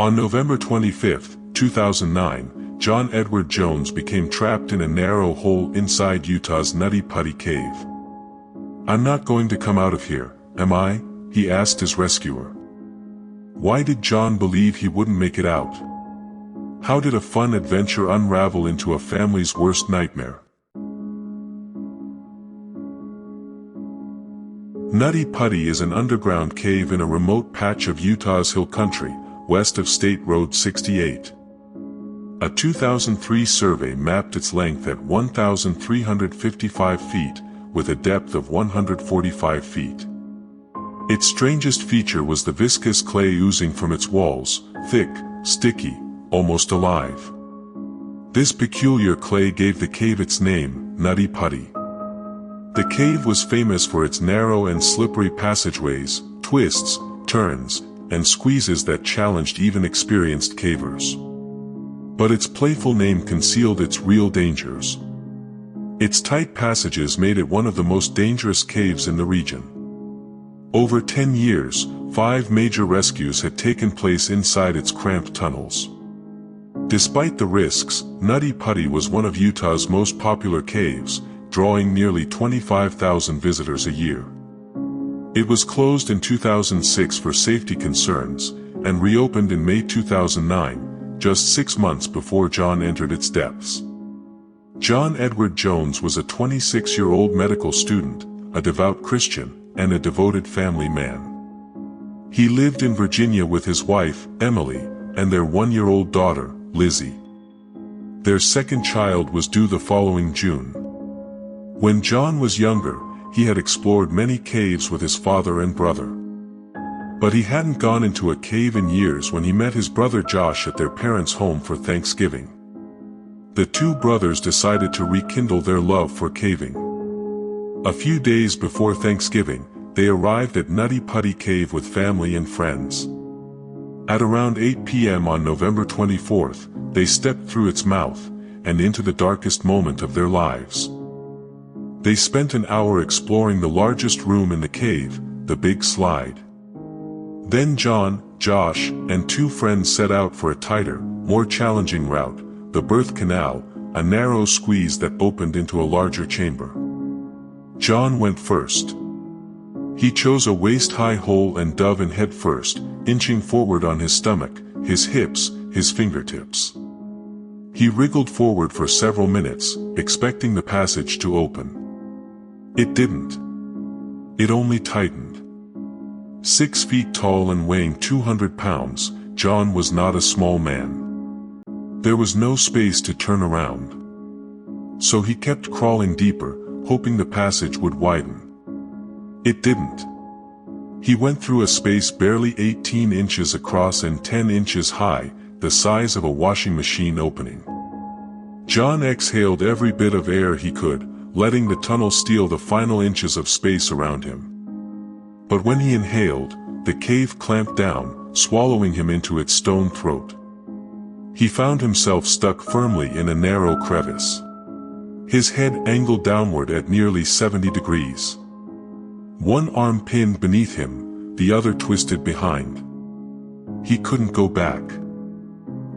On November 25, 2009, John Edward Jones became trapped in a narrow hole inside Utah's Nutty Putty cave. "I'm not going to come out of here, am I?" he asked his rescuer. Why did John believe he wouldn't make it out? How did a fun adventure unravel into a family's worst nightmare? Nutty Putty is an underground cave in a remote patch of Utah's hill country, west of State Road 68. A 2003 survey mapped its length at 1,355 feet, with a depth of 145 feet. Its strangest feature was the viscous clay oozing from its walls, thick, sticky, almost alive. This peculiar clay gave the cave its name, Nutty Putty. The cave was famous for its narrow and slippery passageways, twists, turns, and squeezes that challenged even experienced cavers. But its playful name concealed its real dangers. Its tight passages made it one of the most dangerous caves in the region. Over 10 years, 5 major rescues had taken place inside its cramped tunnels. Despite the risks, Nutty Putty was one of Utah's most popular caves, drawing nearly 25,000 visitors a year. It was closed in 2006 for safety concerns, and reopened in May 2009, just 6 months before John entered its depths. John Edward Jones was a 26-year-old medical student, a devout Christian, and a devoted family man. He lived in Virginia with his wife, Emily, and their 1-year-old daughter, Lizzie. Their second child was due the following June. When John was younger, he had explored many caves with his father and brother. But he hadn't gone into a cave in years when he met his brother Josh at their parents' home for Thanksgiving. The two brothers decided to rekindle their love for caving. A few days before Thanksgiving, they arrived at Nutty Putty Cave with family and friends. At around 8 p.m. on November 24th, they stepped through its mouth, and into the darkest moment of their lives. They spent an hour exploring the largest room in the cave, the big slide. Then John, Josh, and 2 friends set out for a tighter, more challenging route, the birth canal, a narrow squeeze that opened into a larger chamber. John went first. He chose a waist-high hole and dove in head first, inching forward on his stomach, his hips, his fingertips. He wriggled forward for several minutes, expecting the passage to open. It didn't. It only tightened. 6 feet tall and weighing 200 pounds, John was not a small man. There was no space to turn around. So he kept crawling deeper, hoping the passage would widen. It didn't. He went through a space barely 18 inches across and 10 inches high, the size of a washing machine opening. John exhaled every bit of air he could, letting the tunnel steal the final inches of space around him. But when he inhaled, the cave clamped down, swallowing him into its stone throat. He found himself stuck firmly in a narrow crevice. His head angled downward at nearly 70 degrees. One arm pinned beneath him, the other twisted behind. He couldn't go back.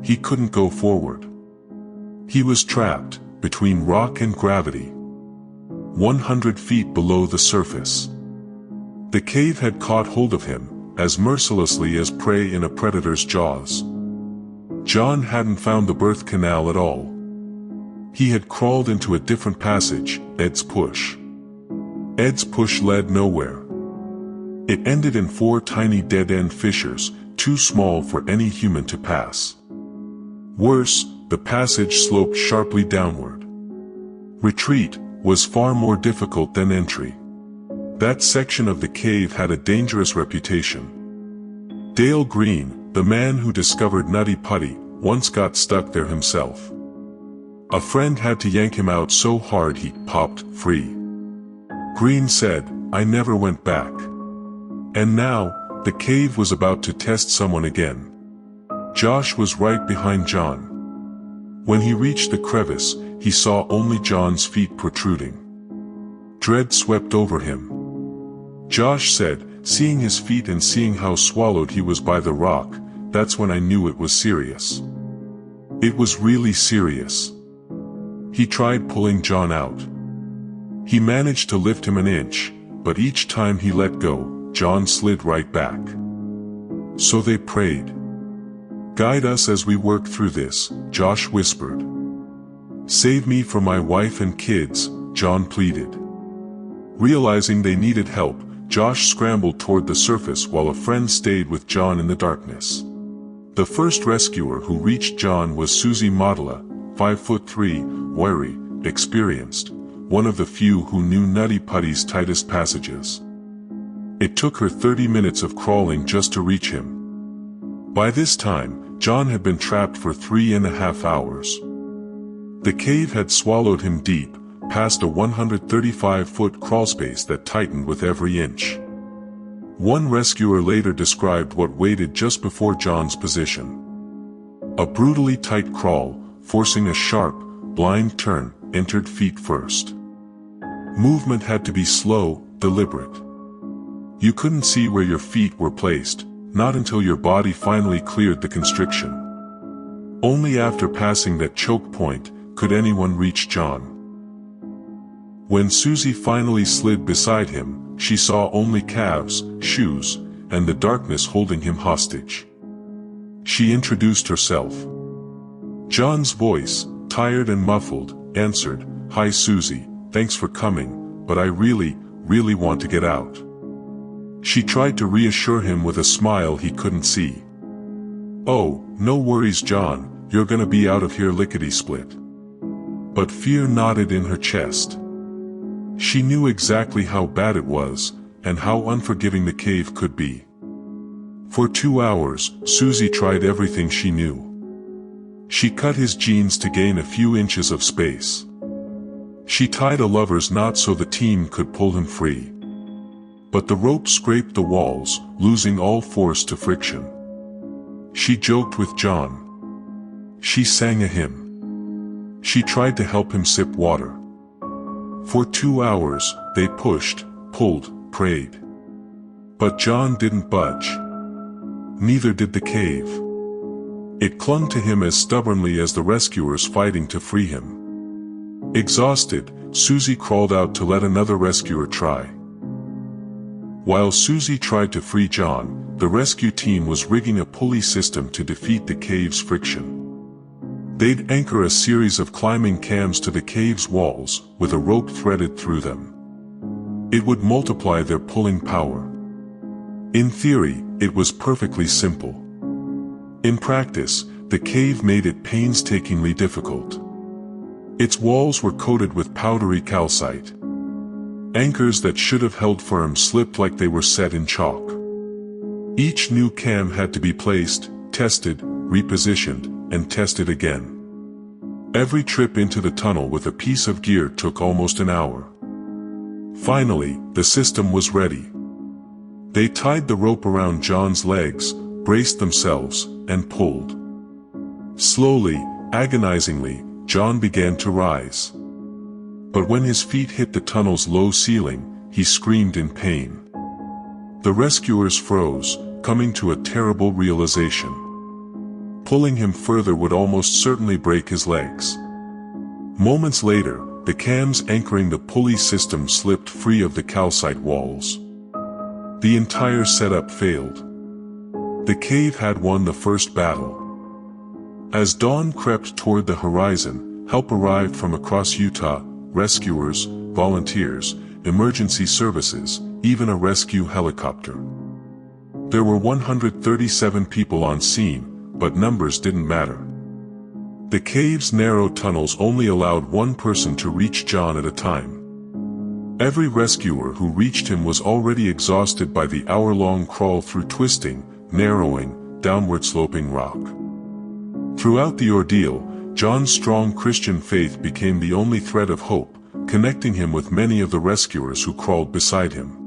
He couldn't go forward. He was trapped between rock and gravity, 100 feet below the surface. The cave had caught hold of him, as mercilessly as prey in a predator's jaws. John hadn't found the birth canal at all. He had crawled into a different passage, Ed's Push. Ed's Push led nowhere. It ended in 4 tiny dead-end fissures, too small for any human to pass. Worse, the passage sloped sharply downward. Retreat was far more difficult than entry. That section of the cave had a dangerous reputation. Dale Green, the man who discovered Nutty Putty, once got stuck there himself. A friend had to yank him out so hard he popped free. Green said, "I never went back." And now, the cave was about to test someone again. Josh was right behind John. When he reached the crevice, he saw only John's feet protruding. Dread swept over him. Josh said, seeing his feet and seeing how swallowed he was by the rock, that's when I knew it was serious. It was really serious. He tried pulling John out. He managed to lift him an inch, but each time he let go, John slid right back. So they prayed. "Guide us as we work through this," Josh whispered. "Save me from my wife and kids," John pleaded. Realizing they needed help, Josh scrambled toward the surface while a friend stayed with John in the darkness. The first rescuer who reached John was Susie Modela, 5'3", wiry, experienced, one of the few who knew Nutty Putty's tightest passages. It took her 30 minutes of crawling just to reach him. By this time, John had been trapped for 3.5 hours. The cave had swallowed him deep, past a 135-foot crawlspace that tightened with every inch. One rescuer later described what waited just before John's position. A brutally tight crawl, forcing a sharp, blind turn, entered feet first. Movement had to be slow, deliberate. You couldn't see where your feet were placed, not until your body finally cleared the constriction. Only after passing that choke point could anyone reach John. When Susie finally slid beside him, she saw only calves, shoes, and the darkness holding him hostage. She introduced herself. John's voice, tired and muffled, answered, "Hi Susie, thanks for coming, but I really want to get out." She tried to reassure him with a smile he couldn't see. "Oh, no worries John, you're gonna be out of here lickety-split." But fear knotted in her chest. She knew exactly how bad it was, and how unforgiving the cave could be. For 2 hours, Susie tried everything she knew. She cut his jeans to gain a few inches of space. She tied a lover's knot so the team could pull him free. But the rope scraped the walls, losing all force to friction. She joked with John. She sang a hymn. She tried to help him sip water. For 2 hours, they pushed, pulled, prayed. But John didn't budge. Neither did the cave. It clung to him as stubbornly as the rescuers fighting to free him. Exhausted, Susie crawled out to let another rescuer try. While Susie tried to free John, the rescue team was rigging a pulley system to defeat the cave's friction. They'd anchor a series of climbing cams to the cave's walls, with a rope threaded through them. It would multiply their pulling power. In theory, it was perfectly simple. In practice, the cave made it painstakingly difficult. Its walls were coated with powdery calcite. Anchors that should have held firm slipped like they were set in chalk. Each new cam had to be placed, tested, repositioned, and tested again. Every trip into the tunnel with a piece of gear took almost an hour. Finally, the system was ready. They tied the rope around John's legs, braced themselves, and pulled. Slowly, agonizingly, John began to rise. But when his feet hit the tunnel's low ceiling, he screamed in pain. The rescuers froze, coming to a terrible realization. Pulling him further would almost certainly break his legs. Moments later, the cams anchoring the pulley system slipped free of the calcite walls. The entire setup failed. The cave had won the first battle. As dawn crept toward the horizon, help arrived from across Utah: rescuers, volunteers, emergency services, even a rescue helicopter. There were 137 people on scene, but numbers didn't matter. The cave's narrow tunnels only allowed one person to reach John at a time. Every rescuer who reached him was already exhausted by the hour-long crawl through twisting, narrowing, downward-sloping rock. Throughout the ordeal, John's strong Christian faith became the only thread of hope, connecting him with many of the rescuers who crawled beside him.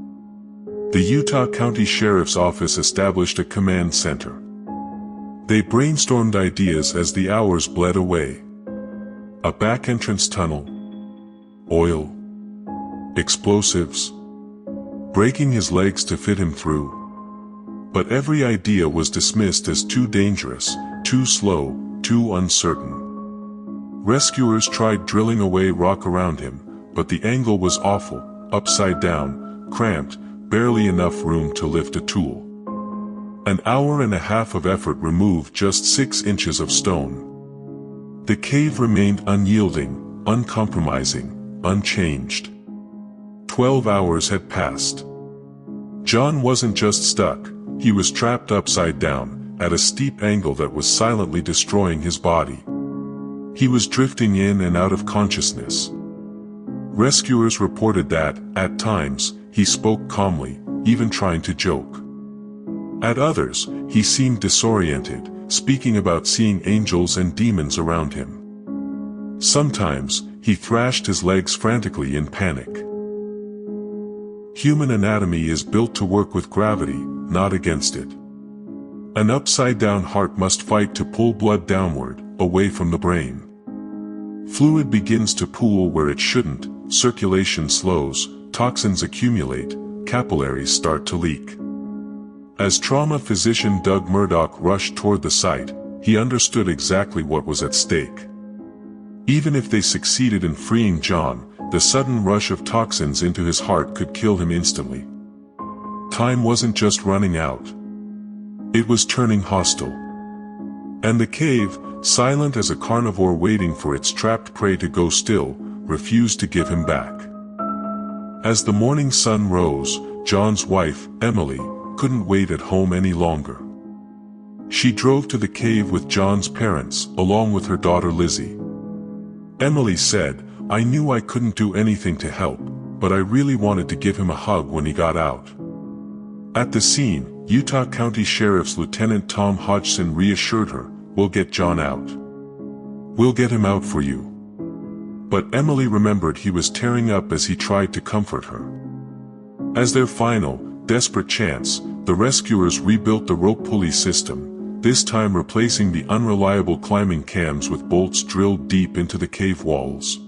The Utah County Sheriff's Office established a command center. They brainstormed ideas as the hours bled away. A back entrance tunnel, oil, explosives, breaking his legs to fit him through. But every idea was dismissed as too dangerous, too slow, too uncertain. Rescuers tried drilling away rock around him, but the angle was awful, upside down, cramped, barely enough room to lift a tool. An hour and a half of effort removed just 6 inches of stone. The cave remained unyielding, uncompromising, unchanged. 12 hours had passed. John wasn't just stuck, he was trapped upside down, at a steep angle that was silently destroying his body. He was drifting in and out of consciousness. Rescuers reported that, at times, he spoke calmly, even trying to joke. At others, he seemed disoriented, speaking about seeing angels and demons around him. Sometimes, he thrashed his legs frantically in panic. Human anatomy is built to work with gravity, not against it. An upside-down heart must fight to pull blood downward, away from the brain. Fluid begins to pool where it shouldn't, circulation slows, toxins accumulate, capillaries start to leak. As trauma physician Doug Murdoch rushed toward the site, he understood exactly what was at stake. Even if they succeeded in freeing John, the sudden rush of toxins into his heart could kill him instantly. Time wasn't just running out. It was turning hostile. And the cave, silent as a carnivore waiting for its trapped prey to go still, refused to give him back. As the morning sun rose, John's wife, Emily, couldn't wait at home any longer. She drove to the cave with John's parents, along with her daughter Lizzie. Emily said, "I knew I couldn't do anything to help, but I really wanted to give him a hug when he got out." At the scene, Utah County Sheriff's Lieutenant Tom Hodgson reassured her, "We'll get John out. We'll get him out for you." But Emily remembered he was tearing up as he tried to comfort her. As their final, desperate chance, the rescuers rebuilt the rope pulley system, this time replacing the unreliable climbing cams with bolts drilled deep into the cave walls.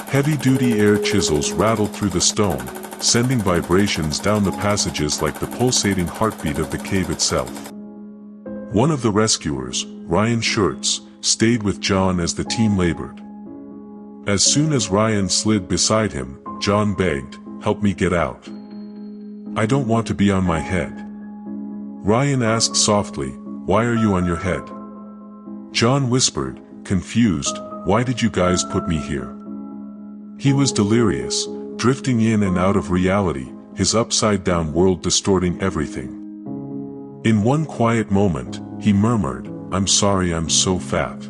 Heavy-duty air chisels rattled through the stone, sending vibrations down the passages like the pulsating heartbeat of the cave itself. One of the rescuers, Ryan Schurtz, stayed with John as the team labored. As soon as Ryan slid beside him, John begged, "Help me get out. I don't want to be on my head." Ryan asked softly, "Why are you on your head?" John whispered, confused, "Why did you guys put me here?" He was delirious, drifting in and out of reality, his upside-down world distorting everything. In one quiet moment, he murmured, "I'm sorry I'm so fat.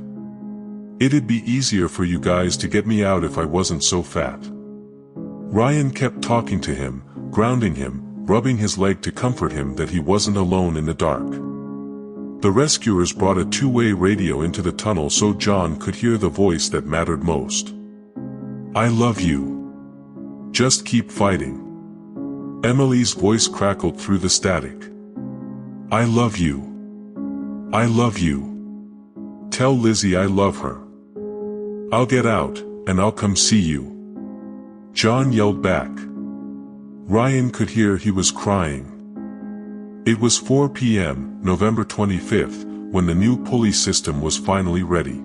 It'd be easier for you guys to get me out if I wasn't so fat." Ryan kept talking to him, grounding him, rubbing his leg to comfort him that he wasn't alone in the dark. The rescuers brought a two-way radio into the tunnel so John could hear the voice that mattered most. "I love you. Just keep fighting." Emily's voice crackled through the static. "I love you. I love you. Tell Lizzie I love her. I'll get out, and I'll come see you." John yelled back. Ryan could hear he was crying. It was 4 p.m., November 25th, when the new pulley system was finally ready.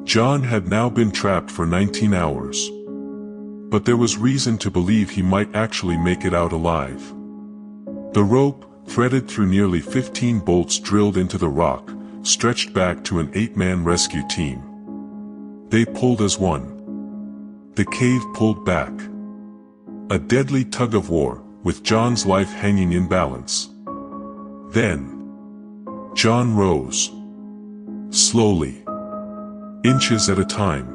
John had now been trapped for 19 hours. But there was reason to believe he might actually make it out alive. The rope, threaded through nearly 15 bolts drilled into the rock, stretched back to an 8-man rescue team. They pulled as one. The cave pulled back. A deadly tug-of-war, with John's life hanging in balance. Then, John rose. Slowly. Inches at a time.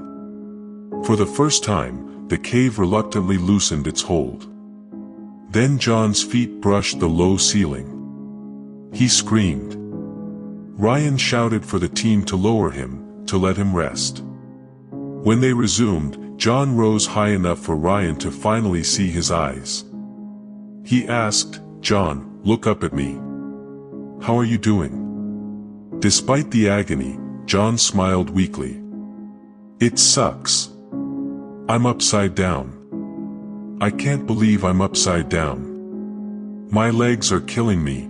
For the first time, the cave reluctantly loosened its hold. Then John's feet brushed the low ceiling. He screamed. Ryan shouted for the team to lower him, to let him rest. When they resumed, John rose high enough for Ryan to finally see his eyes. He asked, "John, look up at me. How are you doing?" Despite the agony, John smiled weakly. "It sucks. I'm upside down. I can't believe I'm upside down. My legs are killing me."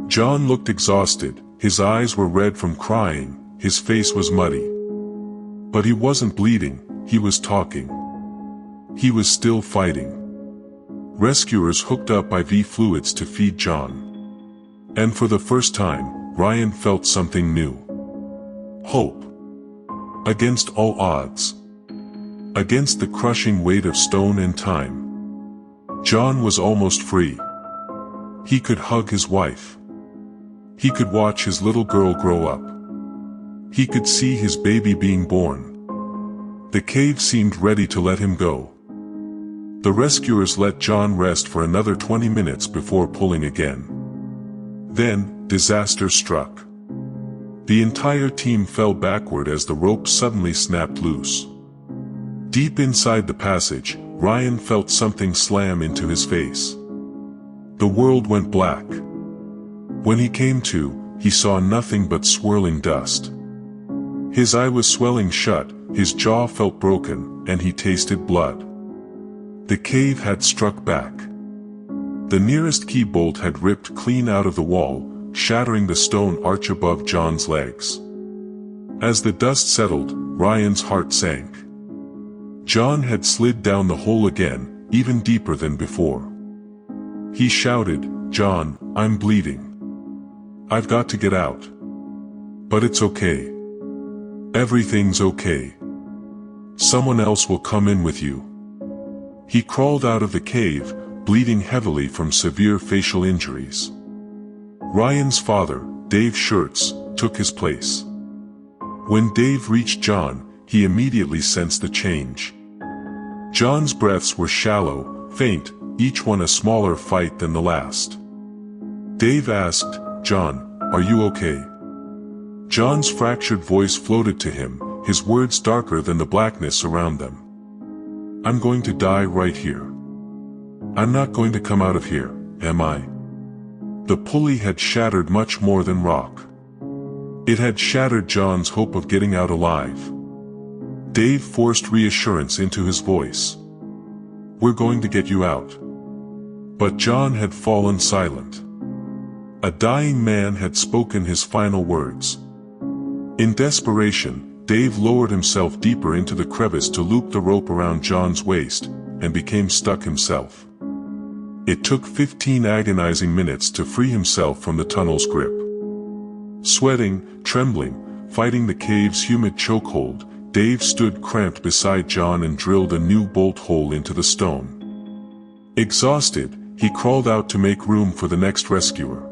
John looked exhausted, his eyes were red from crying, his face was muddy. But he wasn't bleeding, he was talking. He was still fighting. Rescuers hooked up IV fluids to feed John. And for the first time, Ryan felt something new. Hope. Against all odds. Against the crushing weight of stone and time. John was almost free. He could hug his wife. He could watch his little girl grow up. He could see his baby being born. The cave seemed ready to let him go. The rescuers let John rest for another 20 minutes before pulling again. Then, disaster struck. The entire team fell backward as the rope suddenly snapped loose. Deep inside the passage, Ryan felt something slam into his face. The world went black. When he came to, he saw nothing but swirling dust. His eye was swelling shut, his jaw felt broken, and he tasted blood. The cave had struck back. The nearest key bolt had ripped clean out of the wall, shattering the stone arch above John's legs. As the dust settled, Ryan's heart sank. John had slid down the hole again, even deeper than before. He shouted, "John, I'm bleeding. I've got to get out. But it's okay. Everything's okay. Someone else will come in with you." He crawled out of the cave, bleeding heavily from severe facial injuries. Ryan's father, Dave Schurtz, took his place. When Dave reached John, he immediately sensed the change. John's breaths were shallow, faint, each one a smaller fight than the last. Dave asked, "John, are you okay?" John's fractured voice floated to him, his words darker than the blackness around them. "I'm going to die right here. I'm not going to come out of here, am I?" The pulley had shattered much more than rock. It had shattered John's hope of getting out alive. Dave forced reassurance into his voice. "We're going to get you out." But John had fallen silent. A dying man had spoken his final words. In desperation, Dave lowered himself deeper into the crevice to loop the rope around John's waist, and became stuck himself. It took 15 agonizing minutes to free himself from the tunnel's grip. Sweating, trembling, fighting the cave's humid chokehold, Dave stood cramped beside John and drilled a new bolt hole into the stone. Exhausted, he crawled out to make room for the next rescuer.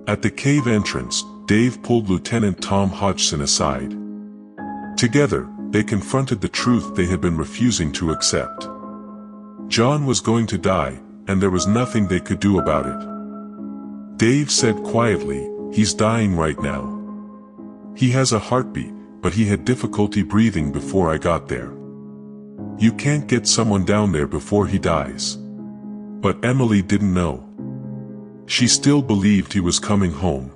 At the cave entrance, Dave pulled Lieutenant Tom Hodgson aside. Together, they confronted the truth they had been refusing to accept. John was going to die, and there was nothing they could do about it. Dave said quietly, "He's dying right now. He has a heartbeat, but he had difficulty breathing before I got there. You can't get someone down there before he dies." But Emily didn't know. She still believed he was coming home.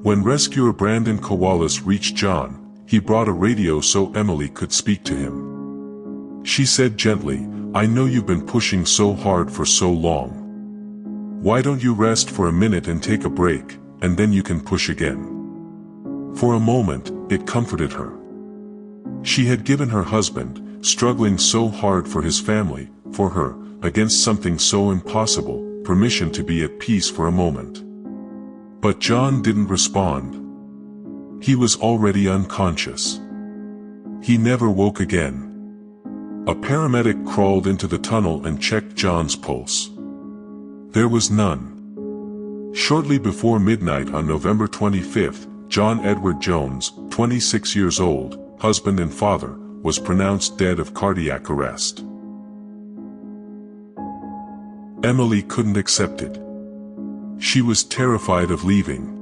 When rescuer Brandon Kowalas reached John, he brought a radio so Emily could speak to him. She said gently, "I know you've been pushing so hard for so long. Why don't you rest for a minute and take a break, and then you can push again?" For a moment, it comforted her. She had given her husband, struggling so hard for his family, for her, against something so impossible, permission to be at peace for a moment. But John didn't respond. He was already unconscious. He never woke again. A paramedic crawled into the tunnel and checked John's pulse. There was none. Shortly before midnight on November 25th, John Edward Jones, 26 years old, husband and father, was pronounced dead of cardiac arrest. Emily couldn't accept it. She was terrified of leaving.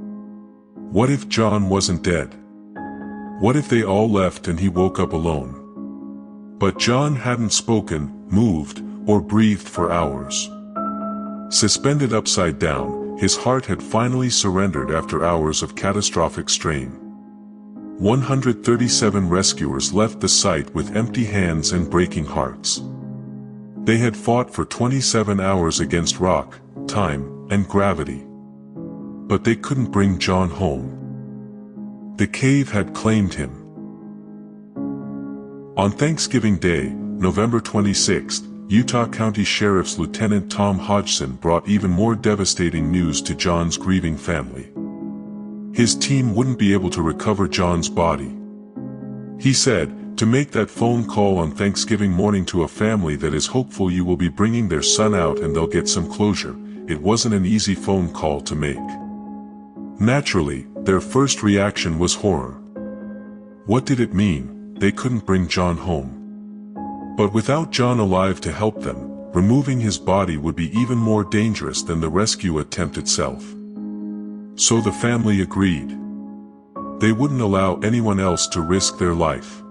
What if John wasn't dead? What if they all left and he woke up alone? But John hadn't spoken, moved, or breathed for hours. Suspended upside down, his heart had finally surrendered after hours of catastrophic strain. 137 rescuers left the site with empty hands and breaking hearts. They had fought for 27 hours against rock, time, and gravity. but they couldn't bring John home. The cave had claimed him. On Thanksgiving Day, November 26, Utah County Sheriff's Lieutenant Tom Hodgson brought even more devastating news to John's grieving family. His team wouldn't be able to recover John's body. He said, "To make that phone call on Thanksgiving morning to a family that is hopeful you will be bringing their son out and they'll get some closure, it wasn't an easy phone call to make." Naturally, their first reaction was horror. What did it mean? They couldn't bring John home. But without John alive to help them, removing his body would be even more dangerous than the rescue attempt itself. So the family agreed. They wouldn't allow anyone else to risk their life.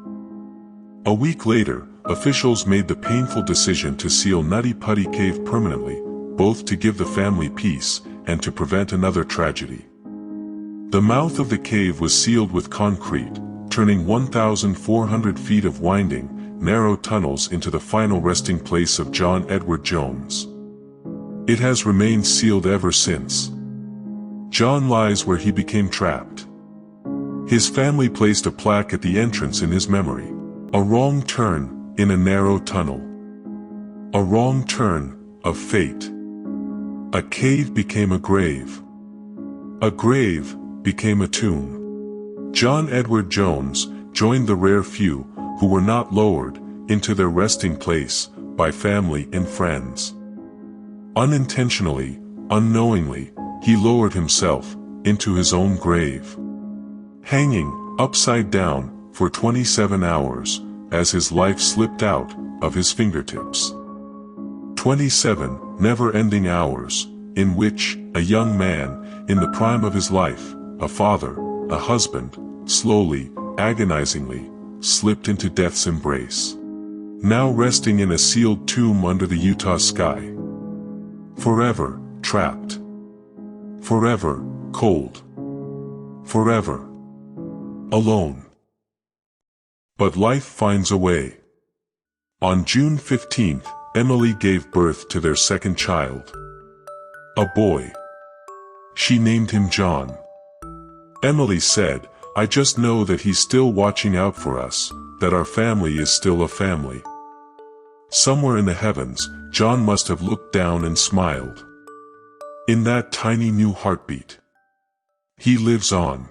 A week later, officials made the painful decision to seal Nutty Putty Cave permanently, both to give the family peace and to prevent another tragedy. The mouth of the cave was sealed with concrete, turning 1,400 feet of winding, narrow tunnels into the final resting place of John Edward Jones. It has remained sealed ever since. John lies where he became trapped. His family placed a plaque at the entrance in his memory. A wrong turn, in a narrow tunnel. A wrong turn, of fate. A cave became a grave. A grave became a tomb. John Edward Jones joined the rare few who were not lowered into their resting place by family and friends. Unintentionally, unknowingly, he lowered himself into his own grave, hanging upside down for 27 hours as his life slipped out of his fingertips. 27 never-ending hours in which a young man in the prime of his life, a father, a husband, slowly, agonizingly, slipped into death's embrace. Now resting in a sealed tomb under the Utah sky. Forever trapped. Forever cold. Forever alone. But life finds a way. On June 15th, Emily gave birth to their second child. A boy. She named him John. Emily said, "I just know that he's still watching out for us, that our family is still a family." Somewhere in the heavens, John must have looked down and smiled. In that tiny new heartbeat, he lives on.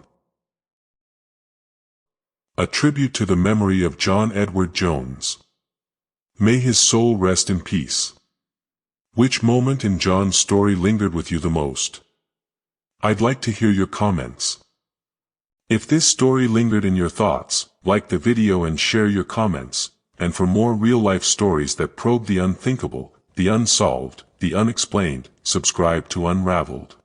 A tribute to the memory of John Edward Jones. May his soul rest in peace. Which moment in John's story lingered with you the most? I'd like to hear your comments. If this story lingered in your thoughts, like the video and share your comments, and for more real-life stories that probe the unthinkable, the unsolved, the unexplained, subscribe to Unraveled.